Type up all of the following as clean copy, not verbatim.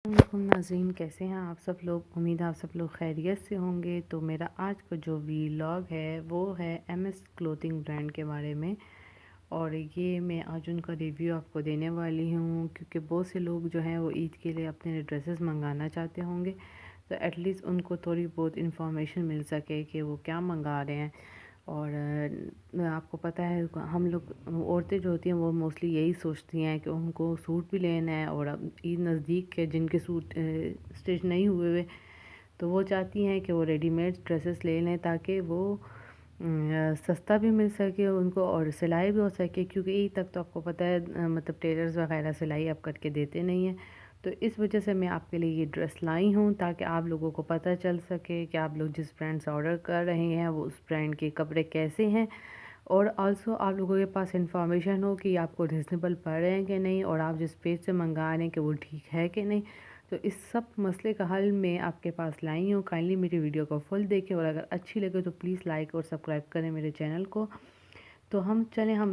वालेकुम नाज़रीन, कैसे हैं आप सब लोग। उम्मीद है आप सब लोग खैरियत से होंगे। तो मेरा आज का जो वीलॉग है वो है एमएस क्लोथिंग ब्रांड के बारे में, और ये मैं आज उनका रिव्यू आपको देने वाली हूँ क्योंकि बहुत से लोग जो हैं वो ईद के लिए अपने ड्रेसेस मंगाना चाहते होंगे, तो एटलीस्ट उनको थोड़ी बहुत इंफॉर्मेशन मिल सके कि वो क्या मंगा रहे हैं। और आपको पता है हम लोग औरतें जो होती हैं वो मोस्टली यही सोचती हैं कि उनको सूट भी लेना है, और अब ईद नज़दीक है, जिनके सूट स्टिच नहीं हुए हुए तो वो चाहती हैं कि वो रेडीमेड ड्रेसेस ले लें ताकि वो सस्ता भी मिल सके उनको और सिलाई भी हो सके, क्योंकि ईद तक तो आपको पता है मतलब टेलर्स वगैरह सिलाई अब करके देते नहीं हैं। तो इस वजह से मैं आपके लिए ये ड्रेस लाई हूँ ताकि आप लोगों को पता चल सके कि आप लोग जिस ब्रांड से ऑर्डर कर रहे हैं वो उस ब्रांड के कपड़े कैसे हैं, और आल्सो आप लोगों के पास इंफॉर्मेशन हो कि आपको रिजनेबल पड़ रहे हैं कि नहीं, और आप जिस पेज से मंगा रहे हैं कि वो ठीक है कि नहीं। तो इस सब मसले का हल मैं आपके पास लाई हूँ। काइंडली मेरी वीडियो को फुल देखें, और अगर अच्छी लगे तो प्लीज़ लाइक और सब्सक्राइब करें मेरे चैनल को। तो हम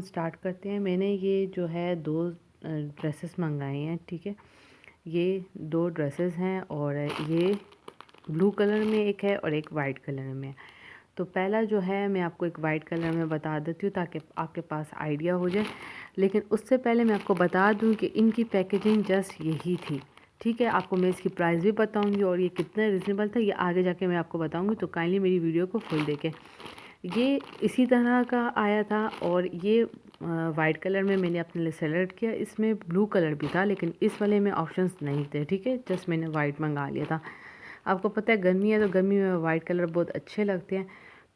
स्टार्ट करते हैं। मैंने ये जो है दो ड्रेसेस मंगाए हैं, ठीक है। ये दो ड्रेसेस हैं, और ये ब्लू कलर में एक है और एक वाइट कलर में। तो पहला जो है मैं आपको एक वाइट कलर में बता देती हूँ ताकि आपके पास आइडिया हो जाए। लेकिन उससे पहले मैं आपको बता दूँ कि इनकी पैकेजिंग जस्ट यही थी, ठीक है। आपको मैं इसकी प्राइस भी बताऊँगी और ये कितना रिजनेबल था ये आगे जाके मैं आपको बताऊँगी। तो काइंडली मेरी वीडियो को फुल देखें। ये इसी तरह का आया था, और ये वाइट कलर में मैंने अपने लिए सेलेक्ट किया। इसमें ब्लू कलर भी था लेकिन इस वाले में ऑप्शंस नहीं थे, ठीक है। जस्ट मैंने वाइट मंगा लिया था। आपको पता है गर्मी है तो गर्मी में वाइट कलर बहुत अच्छे लगते हैं।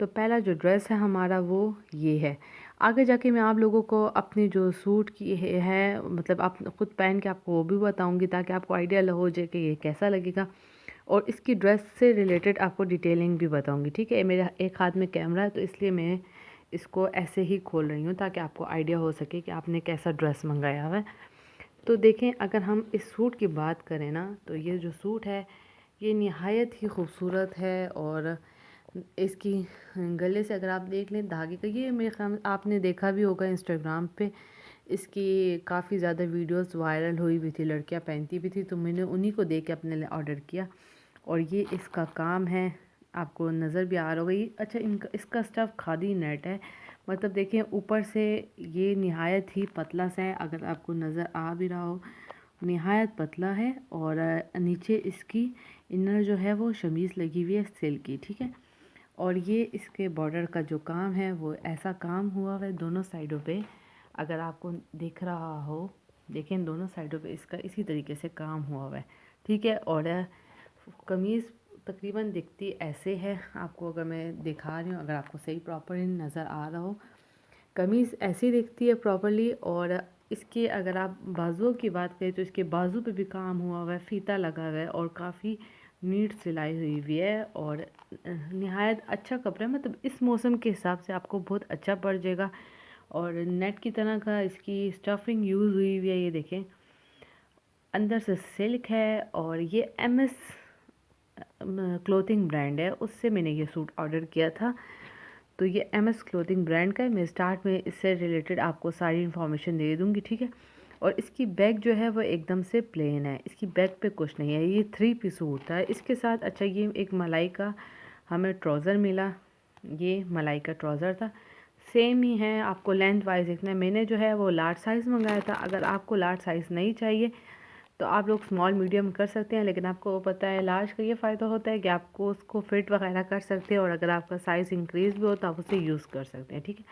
तो पहला जो ड्रेस है हमारा वो ये है। आगे जाके मैं आप लोगों को अपनी जो सूट की है मतलब आप खुद पहन के आपको वो भी बताऊंगी ताकि आपको आइडिया हो जाए कि ये कैसा लगेगा, और इसकी ड्रेस से रिलेटेड आपको डिटेलिंग भी बताऊंगी, ठीक है। मेरा एक हाथ में कैमरा है तो इसलिए मैं इसको ऐसे ही खोल रही हूँ ताकि आपको आइडिया हो सके कि आपने कैसा ड्रेस मंगाया हुआ है। तो देखें, अगर हम इस सूट की बात करें ना तो ये जो सूट है ये नहायत ही खूबसूरत है, और इसकी गले से अगर आप देख लें धागे का, ये मेरे ख्याल आपने देखा भी होगा इंस्टाग्राम पे इसकी काफ़ी ज़्यादा वीडियोस वायरल हुई भी थी, लड़कियां पहनती भी थी, तो मैंने उन्हीं को देख के अपने लिए ऑर्डर किया। और ये इसका काम है, आपको नज़र भी आ रहा होगा ये। अच्छा, इनका इसका स्टफ़ खादी नेट है, मतलब देखिए ऊपर से ये नहायत ही पतला सा है, अगर आपको नज़र आ भी रहा हो नहायत पतला है। और नीचे इसकी इनर जो है वो शमीज़ लगी हुई है सिल्क की, ठीक है। और ये इसके बॉर्डर का जो काम है वो ऐसा काम हुआ है दोनों साइडों पे, अगर आपको दिख रहा हो देखें दोनों साइडों पे इसका इसी तरीके से काम हुआ है, ठीक है। और कमीज़ तकरीबन दिखती ऐसे है, आपको अगर मैं दिखा रही हूँ, अगर आपको सही प्रॉपर नज़र आ रहा हो, कमीज़ ऐसी दिखती है प्रॉपरली। और इसके अगर आप बाजुओं की बात करें तो इसके बाजू पे भी काम हुआ हुआ है, फ़ीता लगा हुआ है और काफ़ी नीट सिलाई हुई हुई है, और नहायत अच्छा कपड़ा है, मतलब इस मौसम के हिसाब से आपको बहुत अच्छा पड़ जाएगा। और नेट की तरह का इसकी स्टफिंग यूज़ हुई हुई है, ये देखें अंदर से सिल्क है। और ये एमएस क्लोथिंग ब्रांड है, उससे मैंने ये सूट ऑर्डर किया था। तो ये एमएस क्लोथिंग ब्रांड का है। मैं स्टार्ट में इससे रिलेटेड आपको सारी इन्फॉर्मेशन दे दूँगी, ठीक है। और इसकी बैग जो है वो एकदम से प्लेन है, इसकी बैग पे कुछ नहीं है, ये 3 पीस सूट था इसके साथ। अच्छा, ये एक मलाई का हमें ट्राउज़र मिला, ये मलाई का ट्राउज़र था, सेम ही है। आपको लेंथ वाइज देखना है, मैंने जो है वो लार्ज साइज़ मंगाया था। अगर आपको लार्ज साइज़ नहीं चाहिए तो आप लोग स्मॉल मीडियम कर सकते हैं, लेकिन आपको पता है लार्ज का ये फ़ायदा होता है कि आपको उसको फिट वगैरह कर सकते हैं, और अगर आपका साइज़ इंक्रीज़ भी हो तो आप उसे यूज़ कर सकते हैं, ठीक है।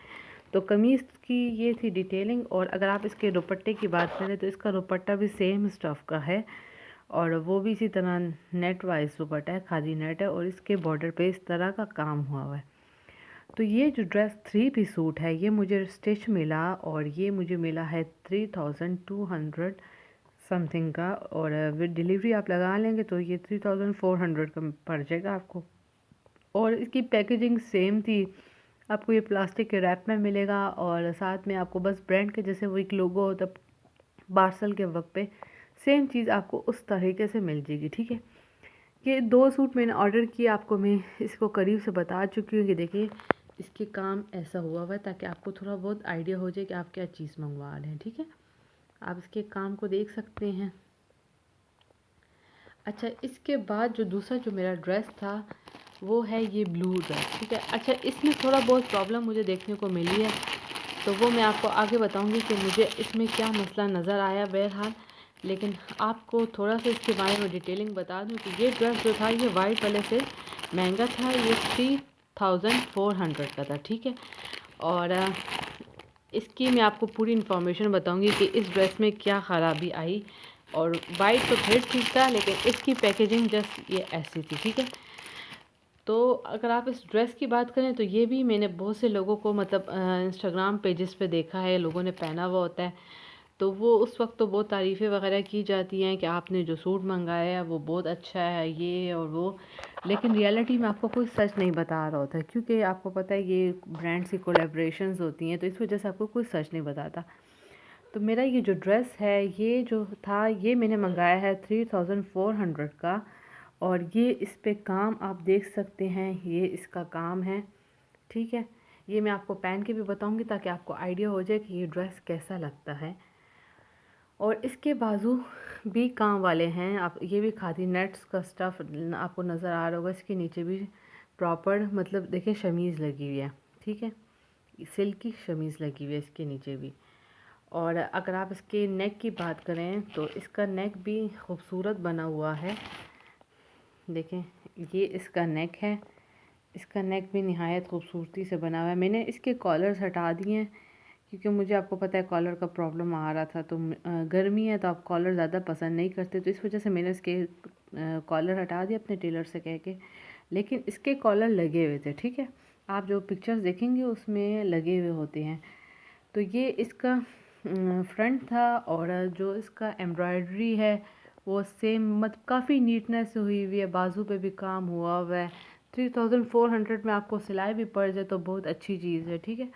तो कमीज़ की ये थी डिटेलिंग। और अगर आप इसके दुपट्टे की बात करें तो इसका दुपट्टा भी सेम स्टफ़ का है, और वो भी इसी तरह नेट वाइज दुपट्टा है, खादी नेट है, और इसके बॉर्डर पे इस तरह का काम हुआ हुआ है। तो ये जो ड्रेस 3 पीस सूट है ये मुझे स्टिच मिला, और ये मुझे मिला है 3200 समथिंग का, और विद डिलीवरी आप लगा लेंगे तो ये 3400 का पड़ जाएगा आपको। और इसकी पैकेजिंग सेम थी, आपको ये प्लास्टिक के रैप में मिलेगा, और साथ में आपको बस ब्रांड के जैसे वो एक लोगो होता पार्सल के वक्त पे सेम चीज़ आपको उस तरीके से मिल जाएगी, ठीक है। ये दो सूट मैंने ऑर्डर किए, आपको मैं इसको करीब से बता चुकी हूँ कि देखिए इसके काम ऐसा हुआ हुआ है ताकि आपको थोड़ा बहुत आइडिया हो जाए कि आप क्या चीज़ मंगवा रहे हैं, ठीक है। आप इसके काम को देख सकते हैं। अच्छा, इसके बाद जो दूसरा जो मेरा ड्रेस था वो है ये ब्लू ड्रेस, ठीक है। अच्छा, इसमें थोड़ा बहुत प्रॉब्लम मुझे देखने को मिली है, तो वो मैं आपको आगे बताऊंगी कि मुझे इसमें क्या मसला नज़र आया। बहरहाल, लेकिन आपको थोड़ा सा इसके बारे में डिटेलिंग बता दूं कि ये ड्रेस जो था ये वाइट वाले से महंगा था, ये 3400 का था, ठीक है। और इसकी मैं आपको पूरी इन्फॉर्मेशन बताऊंगी कि इस ड्रेस में क्या ख़राबी आई। और वाइट तो फिर ठीक था, लेकिन इसकी पैकेजिंग जस्ट ये ऐसी थी, ठीक है। तो अगर आप इस ड्रेस की बात करें तो ये भी मैंने बहुत से लोगों को मतलब इंस्टाग्राम पेजेस पे देखा है, लोगों ने पहना हुआ होता है। तो वो उस वक्त तो बहुत तारीफ़ें वगैरह की जाती हैं कि आपने जो सूट मंगाया है वो बहुत अच्छा है, ये और वो। लेकिन रियलिटी में आपको कोई सच नहीं बता रहा होता है, क्योंकि आपको पता है ये ब्रांड्स की कोलैबोरेशंस होती हैं, तो इस वजह से आपको कोई सच नहीं बताता। तो मेरा ये जो ड्रेस है ये जो था ये मैंने मंगाया है 3400 का। और ये इस पे काम आप देख सकते हैं, ये इसका काम है, ठीक है। ये मैं आपको पहन के भी बताऊंगी ताकि आपको आइडिया हो जाए कि ये ड्रेस कैसा लगता है। और इसके बाजू भी काम वाले हैं, आप ये भी खादी नेट्स का स्टफ़ आपको नज़र आ रहा होगा। इसके नीचे भी प्रॉपर मतलब देखिए शमीज़ लगी हुई है, ठीक है, सिल्क की शमीज़ लगी हुई है इसके नीचे भी। और अगर आप इसके नेक की बात करें तो इसका नेक भी खूबसूरत बना हुआ है, देखें ये इसका नेक है। इसका नेक भी निहायत खूबसूरती से बना हुआ है। मैंने इसके कॉलर्स हटा दिए हैं क्योंकि मुझे आपको पता है कॉलर का प्रॉब्लम आ रहा था, तो गर्मी है तो आप कॉलर ज़्यादा पसंद नहीं करते, तो इस वजह से मैंने इसके कॉलर हटा दिए अपने टेलर से कह के। लेकिन इसके कॉलर लगे हुए थे, ठीक है, आप जो पिक्चर्स देखेंगे उसमें लगे हुए होते हैं। तो ये इसका फ्रंट था और जो इसका एम्ब्रॉयडरी है वो सेम मतलब काफ़ी नीटनेस से हुई हुई है, बाजू पे भी काम हुआ हुआ है। 3400 में आपको सिलाई भी पड़ जाए तो बहुत अच्छी चीज़ है, ठीक है।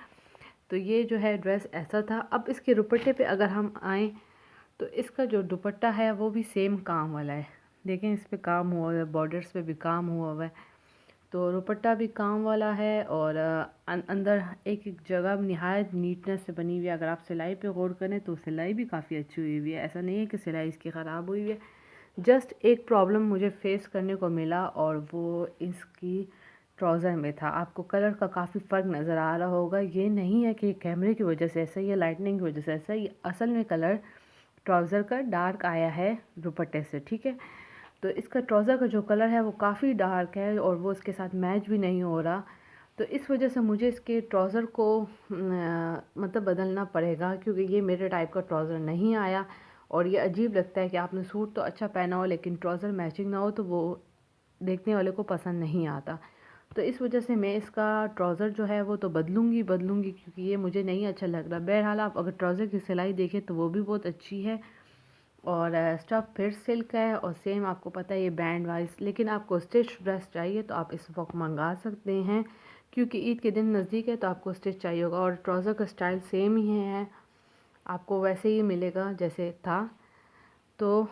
तो ये जो है ड्रेस ऐसा था। अब इसके दुपट्टे पे अगर हम आएँ तो इसका जो दुपट्टा है वो भी सेम काम वाला है, देखें इस पे काम हुआ हुआ है, बॉर्डर्स पे भी काम हुआ हुआ है। तो दुपट्टा भी काम वाला है और अंदर एक एक जगह निहायत नीटनेस से बनी हुई है। अगर आप सिलाई पे गौर करें तो सिलाई भी काफ़ी अच्छी हुई हुई है, ऐसा नहीं है कि सिलाई इसकी ख़राब हुई हुई है। जस्ट एक प्रॉब्लम मुझे फेस करने को मिला और वो इसकी ट्राउज़र में था। आपको कलर का काफ़ी फ़र्क नज़र आ रहा होगा, ये नहीं है कि कैमरे की वजह से ऐसा ही है, लाइटनिंग की वजह से ऐसा ही, असल में कलर ट्राउज़र का डार्क आया है दुपट्टे से, ठीक है। तो इसका ट्राउज़र का जो कलर है वो काफ़ी डार्क है और वो इसके साथ मैच भी नहीं हो रहा। तो इस वजह से मुझे इसके ट्राउज़र को मतलब बदलना पड़ेगा, क्योंकि ये मेरे टाइप का ट्राउज़र नहीं आया। और ये अजीब लगता है कि आपने सूट तो अच्छा पहना हो लेकिन ट्राउज़र मैचिंग ना हो, तो वो देखने वाले को पसंद नहीं आता। तो इस वजह से मैं इसका ट्राउज़र जो है वो तो बदलूँगी क्योंकि ये मुझे नहीं अच्छा लग रहा। बहरहाल आप अगर ट्राउज़र की सिलाई देखें तो वो भी बहुत अच्छी है और स्टफ़ फिर सिल्क है और सेम आपको पता है ये बैंड वाइज। लेकिन आपको स्टिच ड्रेस चाहिए तो आप इस वक्त मंगा सकते हैं, क्योंकि ईद के दिन नज़दीक है तो आपको स्टिच चाहिए होगा। और ट्राउज़र का स्टाइल सेम ही है, आपको वैसे ही मिलेगा जैसे था। तो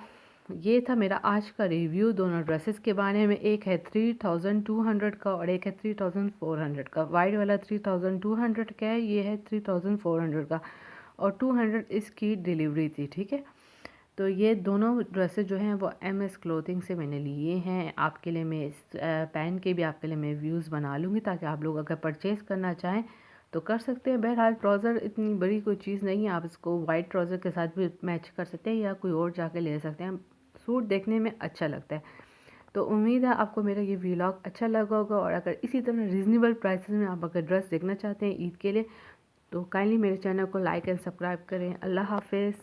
ये था मेरा आज का रिव्यू दोनों ड्रेसेस के बारे में। एक है 3200 का और एक है 3400 का। वाइट वाला 3200 का है, ये है 3400 का और 200 इसकी डिलीवरी थी, ठीक है। तो ये दोनों ड्रेसेस जो हैं वो MS क्लोथिंग से मैंने लिए हैं। आपके लिए मैं पहन के भी आपके लिए मैं व्यूज़ बना लूँगी ताकि आप लोग अगर परचेज़ करना चाहें तो कर सकते हैं। बहरहाल ट्राउज़र इतनी बड़ी कोई चीज़ नहीं है, आप इसको वाइट ट्राउज़र के साथ भी मैच कर सकते हैं या कोई और जाके ले सकते हैं, सूट देखने में अच्छा लगता है। तो उम्मीद है आपको मेरा ये व्लॉग अच्छा लगा होगा। और अगर इसी तरह रीज़नेबल प्राइसेस में आप अगर ड्रेस देखना चाहते हैं ईद के लिए तो काइंडली मेरे चैनल को लाइक एंड सब्सक्राइब करें। अल्लाह हाफ़िज़।